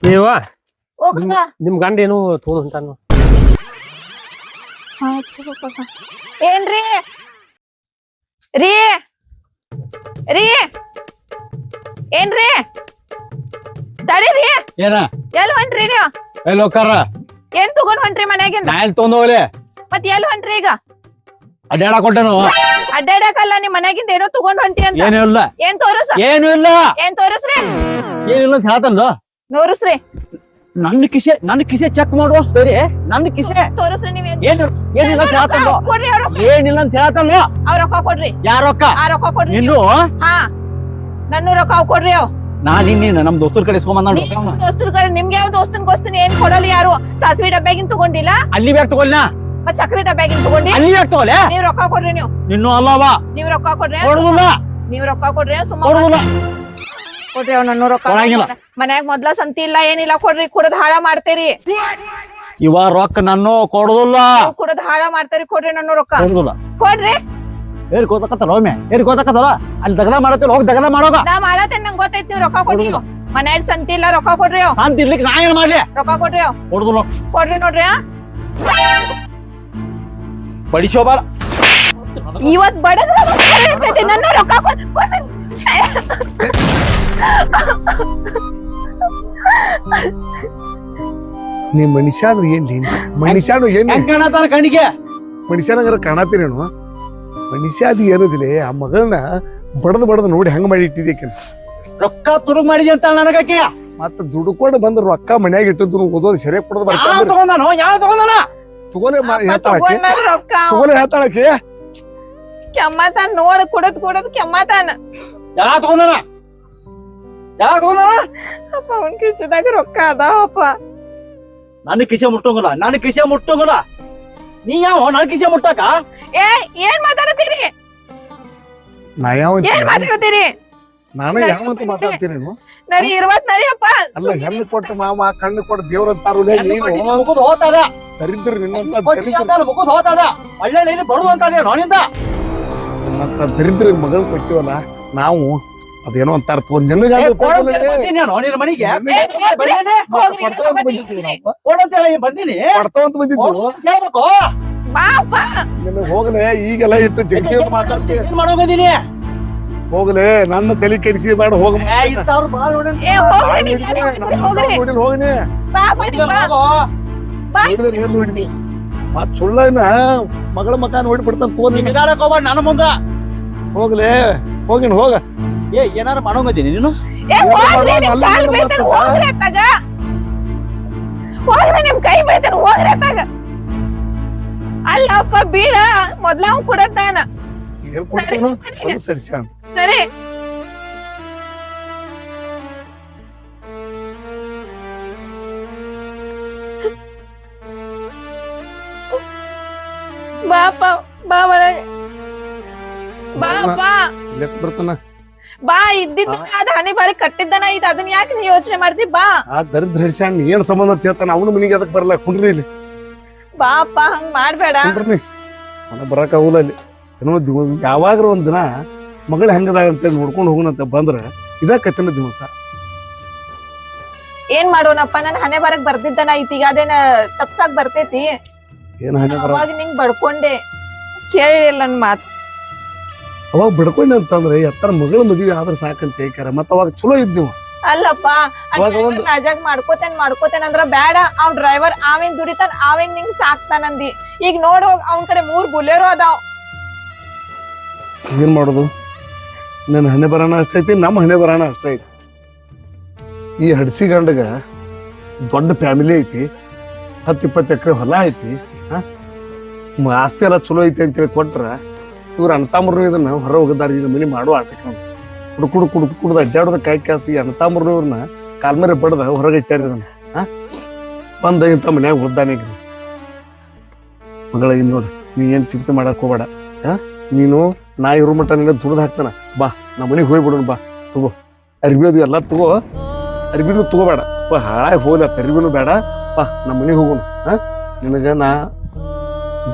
ನೀವ ಹೋಗಕ್ಕ ನಿಮ್ ಗಂಡ ಏನು ತಗೊಂಡ್ ಹೊಂಟಾನು ಏನ್ರಿ ರೀ ರೀ ಏನ್ರಿ ತಡೀರಿ ಏನ ಎಲ್ ಹೊಂಟ್ರಿ ನೀವು ಎಲ್ಲಿ ಹೋಗ್ತಾರ ಏನ್ ತಗೊಂಡ್ ಹೊಂಟ್ರಿ ಮನ್ಯಾಗಿಂದ ನಾ ಎಲ್ಲಿ ತೊಗೊಂಡ್ ಹೋಗ್ಲಿ ಮತ್ ಎಲ್ ಹೊಂಟ್ರಿ ಈಗ ಅಡ್ಡಾಡ ಕೊಟ್ಟನು ಅಡ್ಡಾಡಕಲ್ಲ ನಿಮ್ ಮನ್ಯಾಗಿಂದ ಏನೋ ತಗೊಂಡ್ ಹೊಂಟಿ ಅಂತ ಏನು ಇಲ್ಲ ಏನ್ ತೋರಸ್ ಏನು ಇಲ್ಲ ಏನ್ ತೋರಸ್ರಿ ಏನಿಲ್ಲ ಅಂತ ಹೇಳ್ತಲ್ಲ ನೋರಸ್ರಿ ನನ್ನ ಕಿಸೆ ಚೆಕ್ ಮಾಡುವಷ್ಟು ಬೇರೆ ನನ್ನ ಕಿಸೆ ತೋರಸ್ರಿ ನೀವ್ ಏನು ಏನಿಲ್ಲ ಅಂತ ಹೇಳ್ತಲ್ಲ ಕೊಡ್ರಿ ಅವ್ರ ಏನಿಲ್ಲ ಅಂತ ಹೇಳ್ತಲ್ಲ ಅವ್ರ ರೊಕ್ಕ ಕೊಡ್ರಿ ಯಾರ ರೊಕ್ಕ ಆ ರೊಕ್ಕ ಕೊಡ್ರಿ ಇನ್ನು ಹಾ ನನ್ನ ರೊಕ್ಕ ಅವ್ ಕೊಡ್ರಿ ಅವ್ ನಾ ನಿನ್ನ ನಮ್ ದೋಸ್ತರ್ ಕಡೆ ಇಸ್ಕೊಂಡ್ ಬಂದ ದೋಸ್ತರ್ ಕಡೆ ನಿಮ್ಗೆ ಯಾವ ದೋಸ್ತನ್ ಏನ್ ಕೊಡಲ್ಲ ಯಾರು ಸಾಸಿವೆ ಡಬ್ಬ್ಯಾಗಿನ್ ತಗೊಂಡಿಲ್ಲ ಅಲ್ಲಿ ಬ್ಯಾಗ್ ತಗೊಳ್ನ ಮತ್ ಸಕ್ರೆ ಡಬ್ಬ್ಯಾಗಿನ್ ತಗೊಂಡಿ ಅಲ್ಲಿ ಬ್ಯಾಗ್ ತಗೊಳ್ಳೆ ನೀವ್ ರೊಕ್ಕ ಕೊಡ್ರಿ ನೀವು ಇನ್ನು ಅಲ್ಲವಾ ನೀವ್ ರೊಕ್ಕ ಕೊಡ್ರಿ ಕೊಡುದಿಲ್ಲ ನೀವ್ ರೊಕ್ಕ ಕೊಡ್ರಿ ಕೊಡುದಿಲ್ಲ ಕೊಡ್ರಿ ಅವ್ ನನ್ನ ರೊಕ್ಕ ಕೊಡಂಗಿಲ್ಲ. ಮನ್ಯಾಗ ಮೊದ್ಲ ಸಂತಿ ಇಲ್ಲ ಏನಿಲ್ಲ ಕೊಡ್ರಿ ಕುಡದ್ ಹಾಳ ಮಾಡ್ತೇರಿ ಇವ ರೊಕ್ಕ ನನ್ನ ಕೊಡುದಿಲ್ಲ ಕುಡದ್ ಹಾಳ ಮಾಡ್ತೇರಿ ಕೊಡ್ರಿ ನನ್ನ ರೊಕ್ಕ ಕೊಡುದಿಲ್ಲ ಕೊಡ್ರಿ ಏರಿ ಕೋತಕತ್ತಲ್ಲ ಒಮ್ಮೆ ಏರಿ ಕೋತಕತ್ತಲ್ಲ ಅಲ್ಲಿ ದಗದ ಮಾಡತ್ತಿಲ್ಲ ಹೋಗಿ ದಗದ ಮಾಡೋಗ ನಾ ಮಾಡತೇನ್ ನಂಗ್ ಗೊತ್ತೈತಿ ನೀವ್ ರೊಕ್ಕ ಕೊಡ್ರಿ ನೀವು ಮನ್ಯಾಗ ಸಂತಿ ಇಲ್ಲ ರೊಕ್ಕ ಕೊಡ್ರಿ ಅವ್ ಶಾಂತಿ ಇರ್ಲಿಕ್ಕೆ ನಾ ಏನ್ ಮಾಡ್ಲಿ ರೊಕ್ಕ ಕೊಡ್ರಿ ಅವ್ ಕೊಡುದಿಲ್ಲ ಕೊಡ್ರಿ ನೋಡ್ರಿ ಬಡಿಸೋಬಾರ ಇವತ್ ಬಡದ ನನ್ನ ರೊಕ್ಕ ಕೊಡ್ರಿ ನೀ ಮನುಷ್ಯನು ಏನ್ಲಿ ಮನುಷ್ಯನು ಏನ್ ಹೆಂಗ್ ಕಾಣತಾನ ಕಣ್ಣಿಗೆ ಮನುಷ್ಯನಂಗಾರ ಕಾಣತೀರೇನು ಮನುಷ್ಯ ಅದು ಏನದಿಲ್ಲ ಆ ಮಗಳನ್ನ ಬಡದ್ ನೋಡಿ ಹೆಂಗ್ ಮಾಡಿ ಇಟ್ಟಿದ್ದೆ ರೊಕ್ಕ ತುರುಗ್ ಮಾಡಿದೆ ಅಂತ ನನಗಕ್ಕೆ ಮತ್ತ ದುಡ್ಕೊಂಡು ಬಂದ್ ರೊಕ್ಕ ಮನ್ಯಾಗ ಇಟ್ಟಿದ್ದು ಓದೋದು ಸರಿಯಾಗಿ ಕೊಡೋದು ಬರ್ತಾರೆ ತಗೊಂಡಾನು ಯಾವ ತಗೊಂಡಾನ ತಗೋಲೆ ಹೇಳ್ತಾಳಕ್ಕೆ ರೊಕ್ಕ ತಗೋಲೆ ಹೇಳ್ತಾಳಕ್ಕೆ ಕೆಮ್ಮತಾನ ನೋಡ್ ಕುಡದ್ ಕೆಮ್ಮತಾನ ಯಾವ ತಗೊಂಡಾನ ಯಾವ ತಗೊಂಡಾನ ಅಪ್ಪ ಅವ್ನ್ ಕಿಸಿದಾಗ ರೊಕ್ಕ ಅದಾವಪ್ಪ ನನ್ನ ಕಿಸೆ ಮುಟ್ಟೋಗಲ್ಲ ನನ್ನ ಕಿಸೆ ಮುಟ್ಟೋಗಲ್ಲ ನೀ ಯಾವ ನನ್ನ ಕಿಸೆ ಮುಟ್ಟಾಕ ಏ ಏನ್ ಮಾತಾಡತ್ತೀರಿ ನಾ ಯಾವ ಏನ್ ಮಾತಾಡತ್ತೀರಿ ನಾನು ಯಾವಂತ ಮಾತಾಡ್ತೀರೇನು ನಡಿ ನಡಿಯಪ್ಪ ಅಲ್ಲ ಹೆಣ್ಣು ಕೊಟ್ಟು ಮಾವ ಕಣ್ಣು ಕೊಟ್ಟು ದೇವ್ರ ಅಂತಾರು ನೀನು ಮುಗಿದು ಹೋಗ್ತದ ದರಿದ್ರ ನಿನ್ನಂತ ದರಿದ್ರ ಮುಗಿದು ಹೋಗ್ತದ ಒಳ್ಳೆ ನೀನು ಬರುದು ಅಂತ ನೋನಿಂದ ಮತ್ತ ದರಿದ್ರ ಮಗಳು ಕೊಟ್ಟಿವಲ್ಲ ನಾವು ಅದೇನೋ ಅಂತಾರ ನಿನಗಾದ ನಿನ್ನ ಮನೆಗೆ ಬಂದಿನಿ ಕೊಡ್ತಾವಂತ ಬಂದಿದ್ದು ಕೇಳ್ಬೇಕು ಬಾ ಅಪ್ಪ ನಿನಗ್ ಹೋಗ್ಲೆ ಈಗೆಲ್ಲ ಇಟ್ಟು ಜಗತಿ ಮಾತಾಡ್ತೀವಿ ಮಾಡೋಗದೀನಿ ಹೋಗ್ಲೆ ನನ್ನ ತಲೆ ಕೆಡಿಸಿ ಬೇಡ ಹೋಗ ಏ ಹೋಗ್ರಿ ನೀವ್ ಎಲ್ಲಿ ಹೋಗ್ತೀರಿ? ಹೋಗ್ರಿ ನೋಡಿಲ್ ಹೋಗನಿ ಬಾ ಬಾ ನೀವ್ ಬಾ. ಬಾ. ನೋಡಿದ್ರೆ ಏನ್ ನೋಡಿದ್ವಿ ಮತ್ ಸುಳ್ಳನ ಮಗಳ ಮಕ ನೋಡಿ ಬಿಡ್ತಾನ ತೋರಿ ಹೋಗ್ಬೇಡ ನನ್ನ ಮುಂದ ಹೋಗ್ಲೆ ಹೋಗಿನ್ ಹೋಗ ಏನಾರ ಮಾಡೋಗದೀನಿ ನೀನು ಏ ಹೋಗ್ರಿ ನಿಮ್ ಕಾಲ್ ಬೀಳ್ತೇನೆ ಹೋಗ್ರಿ ಅತ್ತಾಗ ಹೋಗ್ರಿ ನಿಮ್ ಕೈ ಬೀಳ್ತೇನೆ ಹೋಗ್ರಿ ಅತ್ತಾಗ ಅಲ್ಲಪ್ಪ ಬೀಳ ಮೊದ್ಲ ಅವ್ ಕುಡತ್ತಾನ ಏನ್ ಕೊಡ್ತಾನು ಒಂದು ಸರಿಸ್ಯಾನ ಸರಿ ಬಾಪ ಬಾ ಒಳಗೆ ಬಾಪ ಲೆಕ್ಕ ಬರ್ತಾನ ಬಾ ಇದ್ದಿದ್ದ ಅದ ಹನಿ ಬಾರಿ ಕಟ್ಟಿದ್ದನ ಇದು ಅದನ್ನ ಯಾಕೆ ನೀ ಯೋಚನೆ ಮಾಡ್ತಿ ಬಾ ಆ ದರಿದ್ರ ಹರಿಸ್ಯಾಣ ಏನ್ ಸಂಬಂಧ ಅಂತ ಹೇಳ್ತಾನ ಅವನ ಮನಿಗೆ ಅದಕ್ಕೆ ಬರಲ್ಲ ಕುಂಡ್ರಿ ಇಲ್ಲಿ ಬಾಪ ಹಂಗ್ ಮಾಡ್ಬೇಡ ಕುಂಡ್ರಿ ಅವನ ಬರಕ್ ಆಗುಲ್ಲ ಅಲ್ಲಿ ಏನೋ ಯಾವಾಗ್ರ ಒಂದ್ ದಿನ ಮಗಳು ಹೆಂಗದಾಳ ಅಂತ ನೋಡ್ಕೊಂಡು ಹೋಗೋಣಂತ ಬಂದ್ರ ಇದಕ್ಕತ್ತಿನ ದಿವಸ ಏನ್ ಮಾಡೋಣಪ್ಪ ನನ್ ಹಣೆ ಬರಕ್ ಬರ್ದಿದ್ದನ ಐತಿ ಈಗ ಅದೇನ ತಪ್ಸಾಕ್ ಬರ್ತೈತಿ ಏನ್ ಹಣೆ ಬರ ಅವಾಗ ನಿಂಗ್ ಬಡ್ಕೊಂಡೆ ಕೇಳಿಲ್ಲ ನನ್ ಮಾತ್ ಅವಾಗ ಬಿಡ್ಕೊಂಡೆ ಅಂತಂದ್ರೆ ಎತ್ತರ ಮಗಳ ಮದುವೆ ಆದ್ರ ಸಾಕಂತ ಹೇಳ್ಯಾರ ಮತ್ತ ಅವಾಗ ಚಲೋ ಇದ್ದೀವ ಅಲ್ಲಪ್ಪ ಅವಾಗ ಒಂದು ನಾಜಾಗ್ ಮಾಡ್ಕೋತೇನ್ ಅಂದ್ರ ಬೇಡ ಅವ್ ಡ್ರೈವರ್ ಆವೇನ್ ದುಡಿತಾನ ಆವೇನ್ ನಿಂಗ್ ಸಾಕ್ತಾನಂದಿ ಈಗ ನೋಡ್ ಹೋಗ್ ಅವ್ನ ಕಡೆ 3 ಬುಲೆರೋ ಅದಾವ್ ಏನ್ ಮಾಡೋದು ನನ್ನ ಹಣೆ ಬರೋಣ ಅಷ್ಟೈತಿ ನಮ್ಮ ಹಣೆ ಬರೋಣ ಅಷ್ಟೈತಿ ಈ ಹಡ್ಸಿ ಗಂಡಗ ದೊಡ್ಡ ಫ್ಯಾಮಿಲಿ ಐತಿ 10-20 ಎಕರೆ ಹೊಲ ಐತಿ ಆಸ್ತಿ ಎಲ್ಲ ಚಲೋ ಐತಿ ಅಂತೇಳಿ ಕೊಟ್ರ ಇವ್ರ ಅಣ್ಣತಾಮ್ರು ಇದನ್ನ ಹೊರ ಹೋಗದಾರ ಮನಿ ಮಾಡೋ ಆಟಕ್ಕೆ ಕುಡ್ದು ಅಡ್ಡಾಡೋದ ಕೈ ಕಾಸಿ ಅಣ್ಣತಾಮ್ರು ಇವ್ರನ್ನ ಕಾಲ್ಮೇರೆ ಬಡ್ದ ಹೊರಗೆ ಇಟ್ಟಾರ ಇದನ್ನ ಬಂದ ಇಂತ ಮನ್ಯಾಗ ಓದ್ದಾನೆ ಮಗಳ ಇನ್ ನೋಡ್ರಿ ನೀ ಏನ್ ಚಿಂತೆ ಮಾಡಕ್ ಹೋಗ್ಬೇಡ ನೀನು ನಾ ಇರೋ ಮಟ್ಟ ನಿನ್ನ ದುಡ್ದು ಹಾಕ್ತಾನ ಬಾ ನಮ್ಮ ಮನೆಗೆ ಹೋಗ್ಬಿಡೋಣ ಬಾ ತಗೋ ಅರ್ಬಿ ಅದು ಎಲ್ಲ ತಗೋ ಅರ್ಬಿನೂ ತಗೋಬೇಡ ಹಾಳಾಗಿ ಹೋಗ್ಲ ಅರ್ಬಿನೂ ಬೇಡ ಬಾ ನಮ್ಮ ಮನೆಗೆ ಹೋಗೋಣ ನಿನಗ ನಾ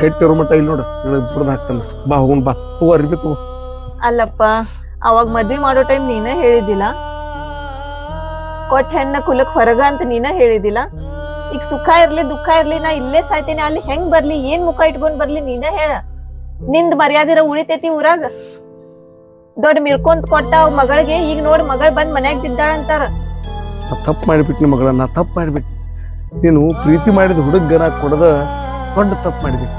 ಗಟ್ಟಿ ಇರೋ ಮಟ್ಟ ಇಲ್ಲಿ ನೋಡು ನಿನಗೆ ದುಡ್ದು ಹಾಕ್ತಾನ ಬಾ ಹೋಗೋಣ ಬಾ ತಗೋ ಅರ್ಬಿ ತಗೋ ಅಲ್ಲಪ್ಪ ಅವಾಗ ಮದ್ವಿ ಮಾಡೋ ಟೈಮ್ ನೀನೇ ಹೇಳಿದ್ದಿಲ್ಲ ಕೊಟ್ಟ ಹೆಣ್ಣ ಕುಲಕ್ ಹೊರಗ ಅಂತ ನೀನ ಹೇಳಿದಿಲ್ಲ. ಈಗ ಸುಖ ಇರ್ಲಿ ದುಃಖ ಇರ್ಲಿ ನಾ ಇಲ್ಲೇ ಸಾಯ್ತೇನೆ, ಅಲ್ಲಿ ಹೆಂಗ್ ಬರ್ಲಿ, ಏನ್ ಮುಖ ಇಟ್ಕೊಂಡ್ ಬರ್ಲಿ ನೀನ ಹೇಳ. ನಿಂದ್ ಮರ್ಯಾದಿರ ಉಳಿತೈತಿ ಊರಾಗ. ದೊಡ್ಡ ಮಿರ್ಕೊಂತ ಕೊಟ್ಟ ಅವ್ ಮಗಳಿಗೆ ಈಗ ನೋಡ್ ಮಗಳ್ ಬಂದ್ ಮನ್ಯಾಗ ಬಿದ್ದಾಳಂತಾರ. ನಾ ತಪ್ಪು ಮಾಡಿಬಿಟ್ನಿ ಮಗಳ, ನಾ ತಪ್ಪು ಮಾಡಿಬಿಟ್ನಿ. ನೀನು ಪ್ರೀತಿ ಮಾಡಿದ ಹುಡುಗನ ಕೊಡದ ದೊಡ್ಡ ತಪ್ಪು ಮಾಡಿಬಿಟ್ಟು.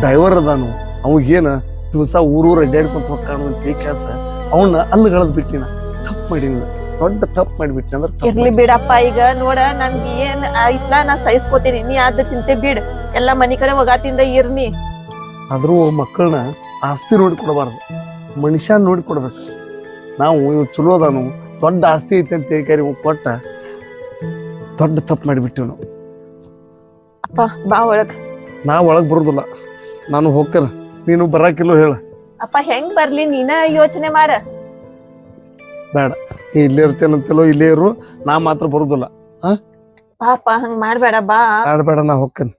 ಡ್ರೈವರ್ ಅದಾನು, ಅವಾಗೇನ ದಿವಸ ಊರೂರು ಅಡ್ಡಾಡ್ಕೊಂತ ಹೋಗ್ಕಾಣು ಅಂತ ಕೆಲಸ ಅವನ್ನ ಅಲ್ಲಿ ಗಳದ್ ಬಿಟ್ಟಿನ. ತಪ್ಪು ಮಾಡಿನ, ದೊಡ್ಡ ತಪ್ಪು ಮಾಡಿಬಿಟ್ನಿ ಅಂದ್ರೆ ಇರ್ಲಿ ಬಿಡಪ್ಪ. ಈಗ ನೋಡ ನನ್ಗೆ ಏನ್ ಆಯ್ತಲ್ಲ ನಾ ಸಹಿಸ್ಕೋತೀನಿ, ನೀ ಆದ ಚಿಂತೆ ಬಿಡ್. ಎಲ್ಲಾ ಮನಿ ಕಡೆ ಒಗಾತಿಂದ ಇರ್ನಿ. ಆದ್ರೂ ಮಕ್ಕಳನ್ನ ಆಸ್ತಿ ನೋಡಿ ಕೊಡಬಾರ್ದು, ಮನುಷ್ಯ ನೋಡಿ ಕೊಡ್ಬೇಕು. ನಾವು ಇವ್ ಚಲೋ ಅದಾನು, ದೊಡ್ಡ ಆಸ್ತಿ ಐತೆ ಅಂತ ಹೇಳಿ ಕೊಟ್ಟ ದೊಡ್ಡ ತಪ್ಪು ಮಾಡಿಬಿಟ್ಟಿವ್ ನಾವು. ಅಪ್ಪ ಬಾ ಒಳಗ್. ನಾ ಒಳಗ್ ಬರುದಿಲ್ಲ, ನಾನು ಹೋಗ್ತೇನೆ, ನೀನು ಬರಾಕಿಲ್ಲೋ ಹೇಳ. ಅಪ್ಪ ಹೆಂಗ್ ಬರ್ಲಿ ನೀನ ಯೋಚನೆ ಮಾಡ. ಬೇಡ, ನೀ ಇಲ್ಲೇ ಇರ್ತೇನಂತಲೋ ಇಲ್ಲೇ ಇರು, ನಾ ಮಾತ್ರ ಬರುದಿಲ್ಲ. ಪಾಪ ಹಂಗ್ ಮಾಡ್ಬೇಡ ಬಾ. ಬೇಡ, ನಾ ಹೋಗ್ತೇನೆ.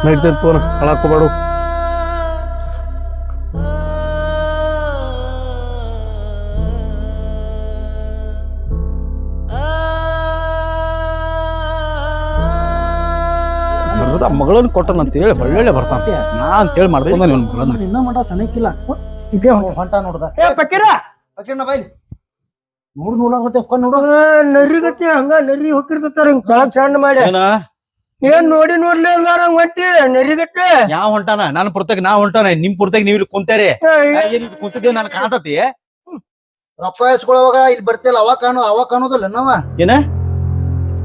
ನಡೀತೇನೆ ತೋರ, ಹಾಳಾಕೋಬೇಡು. ಮಗಳನ್ನ ಕೊಟ್ಟನ ಅಂತ ಹೇಳಿ ಒಳ್ಳೆ ಬರ್ತಾನ ನಾ ಅಂತ ಹೇಳಿ ಮಾಡ್ಕೊಂಡ ನಿನ್ ಮಗಳನ್ನ ಇನ್ನ ಮಟ ಸನಕಿಲ್ಲ ಇದೇ ಹೊಂಟ ನೋಡ್ದ. ಏ ಪಕ್ಕೀರ ಬೈ ನೋಡ್ಲಾಗತ್ತೆ ಹೊಕ್ಕ ನೋಡು. ನರಿಗತ್ತೆ ಹಂಗ ನರಿ ಹೊಕ್ಕಿರ್ತಾರ ಹಿಂಗ್ ಕೆಳಗ್ ಸಣ್ಣ ಮಾಡಿ ಏನ್ ನೋಡ್ಲೇ ಇಲ್ಲಾರ ಹೊಂಟಿ ನರಿಗತ್ತೆ. ಯಾವ ಹೊಂಟಾನ? ನಾನು ಪುರ್ತಕ್ ನಾ ಹೊಂಟಾನ, ನಿಮ್ ಪುರ್ತಕ್ ನೀವ್ ಇಲ್ಲಿ ಕುಂತೇರಿ. ಕುಂತಿದ್ದೇವ್ ನನ್ ಕಾಣತತಿ. ರೊಕ್ಕ ಇಸ್ಕೊಳವಾಗ ಇಲ್ಲಿ ಬರ್ತಿಲ್ಲ, ಅವ ಕಾಣೋದಿಲ್ಲ ನಾವ. ಏನ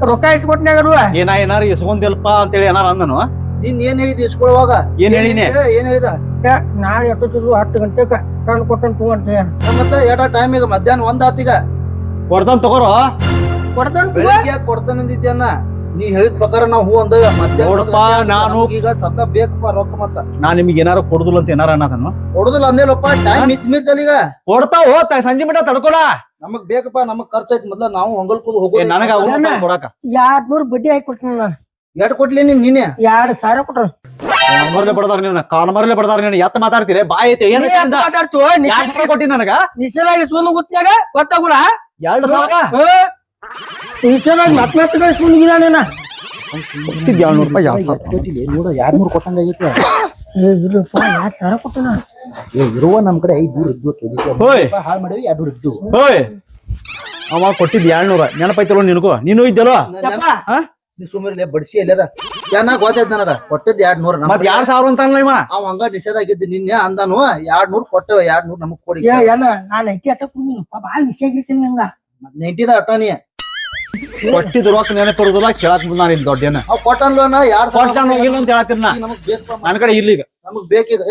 ರೊಕ್ಕ ಇಸ್ಕೊಟ್ನ್ಯಾಗ ಏನಾರು ಇಸ್ಕೊಂದಿಲ್ಪ ಅಂತೇಳಿ ಏನಾರ ಅಂದನು? ನೀನ್ ಏನ್ ಹೇಳಿದ್ ಇಸ್ಕೊಳುವಾಗ? ಏನ್ ಹೇಳಿನಿ? ಏನ್ ಹೇಳಿದ? ನಾಳೆ ಎಷ್ಟೊತ್ತಿದ್ರು 10 ಗಂಟೆಗ ಕಣ್ ಕೊಟ್ಟನ್ ತಗೊಂಡ್ರಿ. ಮತ್ತೆ ಏಟ ಟೈಮ್ ಈಗ ಮಧ್ಯಾಹ್ನ 1 ಆತೀಗ. ಕೊಡ್ತಾನ ತಗೋರೋ. ಕೊಡ್ತಾನಂದಿದ್ಯನ್ನ ನೀ ಹೇಳಿದ ಪ್ರಕಾರ ನಾವು ಹೂ ಅಂದೇವ. ನೋಡಪ್ಪ ನಾನು ಈಗ ಸದ್ದ ಬೇಕಪ್ಪ ರೊಕ್ಕ. ಮತ್ತ ನಾ ನಿಮ್ಗೆ ಏನಾರು ಕೊಡುದಿಲ್ಲ ಅಂತ ಏನಾರ ಅನ್ನತಾನ? ಕೊಡುದಿಲ್ಲ ಅಂದೇಲಪ್ಪ, ಟೈಮ್ ಮೀರ್ತಲ್ಲ ಈಗ. ಕೊಡ್ತಾವ ಸಂಜೆ ಮಟ ತಡ್ಕೊಳ. ನಮಗ್ ಬೇಕಪ್ಪ, ನಮಗ್ ಖರ್ಚೈತಿ. ಮೊದ್ಲ ನಾವು ಹೊಂಗಲ್ಕೂದು ಹೋಗೋ. ನನಗ ಕೊಡಾಕ 200 ಬಡ್ಡಿ ಹಾಕಿ ಕೊಡ್ತೀನಿ ನಾನು. ಎಷ್ಟ್ ಕೊಡ್ಲಿ ನೀನೆ? 2,000 ಕೊಟ್ರ. ಮರಲೆ ಬಡದಾರ ನೀವು, ಕಾಲ್ ಮರಲೆ ಬಡದಾರ ನೀವು. ಎತ್ತ ಮಾತಾಡ್ತೀರಿ? ಬಾಯ್ ಐತಿ ಏನ್ ಕೊಟ್ಟಿ ನನಗ? ನಿಶಲಾಗಿ ಸುಳ್ಳು ಗುತ್ನ್ಯಾಗ ಗೊತ್ತಾಗುಲ್ಲ. 2,000 ನಿಶಲಾಗಿ ಮತ್ತೆಗ ಸುಳ್ಳಿಗಿದಾನೇನ. 200 ರೂಪಾಯಿ 2,000 ನೋಡ 200 ಕೊಟ್ಟಂಗ ಆಗೈತೆ. ಇಲ್ಲಪ್ಪ 2,000 ಕೊಟ್ಟನ. ಇರುವ ನಮ್ ಕಡೆ 5 ಇದ್ದು ಹಾಳು ಮಾಡಿವಿ. 2 ಇದ್ದು ಹೋಯ್ ಅವ ಕೊಟ್ಟಿದ್ 200 ನೆನಪೈತಲ್ವ ನಿನಗೂ? ನೀನು ಇದ್ದಲ್ವ? ನೀ ಸುಮ್ಮನೆ ಬಡ್ಸಿ ಎಲ್ಲಾರ ಚೆನ್ನಾಗ್ ಗೊತ್ತಾಯ್ತು ನನಗ. ಕೊಟ್ಟದ್ 200. ಮತ್ 2,000 ಅಂತಾನಲ್ಲ ಇವ. ಅವ್ ಹಂಗ ನಿಷೇಧ ಆಗಿದ್ದು ನಿನ್ನೆ ಅಂದಾನು. 200 ಕೊಟ್ಟವ. 200 ನಮಗ್ ಕೊಡಿ. ನಾನು ಐಟಿ ಅಟ್ಟ ಕುಡಿದಿನಪ್ಪ, ಬಾಳ ನಿಷೇಧ ಆಗಿರ್ತೀನಿ ನಂಗ. 90 ಅಟ್ಟನಿ ಕೊಟ್ಟಿದ್ ರೊಕ್ಕ ನೆನಪಿರುದಿಲ್ಲ. ಕೇಳಕ್ ನಾನು ಇಲ್ಲಿ ದೊಡ್ಡೇನ ಅವ್ ಕೊಟ್ಟನ್ಲೋನ 2,000 ಹೋಗಿಲ್ಲ ಅಂತ ಹೇಳತ್ತೀನಿ ನಾ. ನಮಗ್ ಬೇಕಪ್ಪ, ನನ್ ಕಡೆ ಇರ್ಲಿ ಈಗ. ನಮಗ್ ಬೇಕೀಗ.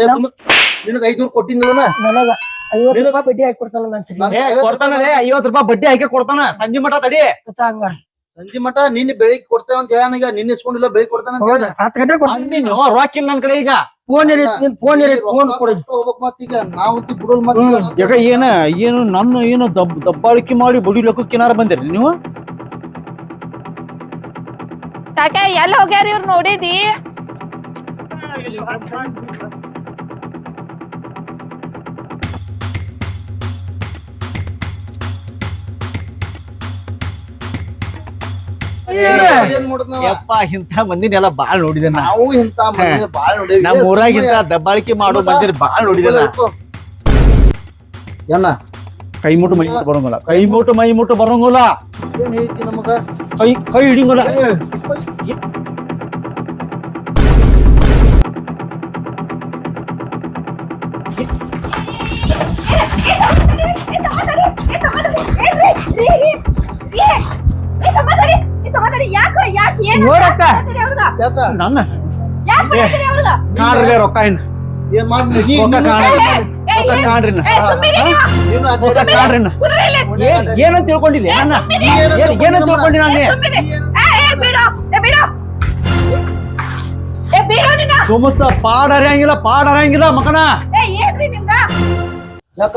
ನಿನಗ 500 ಕೊಟ್ಟಿದ್ನೋನ. ನನಗ 50 ರೂಪಾಯಿ ಬಡ್ಡಿ ಹಾಕಿ ಕೊಡ್ತಾನ. ಕೊಡ್ತಾನಲ್ಲೇ 50 ರೂಪಾಯಿ ಬಡ್ಡಿ ಹಾಕಿ ಕೊಡ್ತಾನ. ಸಂಜೆ ಮಟ ತಡಿ. ಹಂಗ ಸಂಜೆ ಮಟ ನಿನ್ನೆ ಬೆಳಿಗ್ಗೆ ಕೊಡ್ತೇವ ಅಂತ ಹೇಳ. ನಿನ್ನೆ ಇಸ್ಕೊಂಡಿಲ್ಲ, ಬೆಳಿಗ್ಗೆ ಕೊಡ್ತಾನ ಅಂತ ಹೇಳ. 10 ಗಂಟೆ ಅಂದಿನ ರೊಕ್ಕ ಇಲ್ಲ ನನ್ ಕಡೆ ಈಗ. ಫೋನ್ ಹೋಗ್ಬೇಕು. ಮತ್ತೀಗ ನಾವು ಬಿಡೋಲ್ ಮತ್ತೆ ಯಾಕ ಏನು ನನ್ನ ಏನು ದಬ್ಬಾಳಿಕೆ ಮಾಡಿ ಬಡಿ ಲೆಕ್ಕಕ್ಕಿನಾರ ಬಂದಿರಿ ನೀವು? ಕಾಕ ಎಲ್ಲಿ ಹೋಗ್ಯಾರ ಇವ್ರು ನೋಡಿದಿ? ಯಪ್ಪ ಇಂತ ಮಂದಿನೆಲ್ಲ ಬಾಳ್ ನೋಡಿದೆ ನಾವು. ಇಂತ ಮಂದಿ ಬಾಳ್ ನೋಡಿವಿ. ನಮ್ ಊರಾಗಿಂತ ದಬ್ಬಾಳಿಕೆ ಮಾಡೋ ಮಂದಿರ್ ಬಾಳ್ ನೋಡಿದೆ ಏನ ಕೈ ಮುಟ್ಟು ಮೈ ಮುಟ್ಟು ಬರಂಗಿಲ್ಲ. ಕೈ ಮುಟ್ಟು ಬರಂಗಿಲ್ಲ. ಏನ್ ಹೇಳ್ತಿ ನಮಗ? ಕೈ ಹಿಡಿಂಗಿಲ್ಲ. ನನ್ನ ಕಾಣ್ರಿ ರೊಕ್ಕ ಏನ್ ಏನ್ ಮಾಡ್ಲಿ? ಏನಂತ ತಿಳ್ಕೊಂಡಿಲ್ಲ? ಏನಂತ ತಿಳ್ಕೊಂಡಿ ನಾನು? ಸುಮತ್ತ ಪಾಡ ಹರಿಯಂಗಿಲ್ಲ ಮಕನ. ಯಾಕ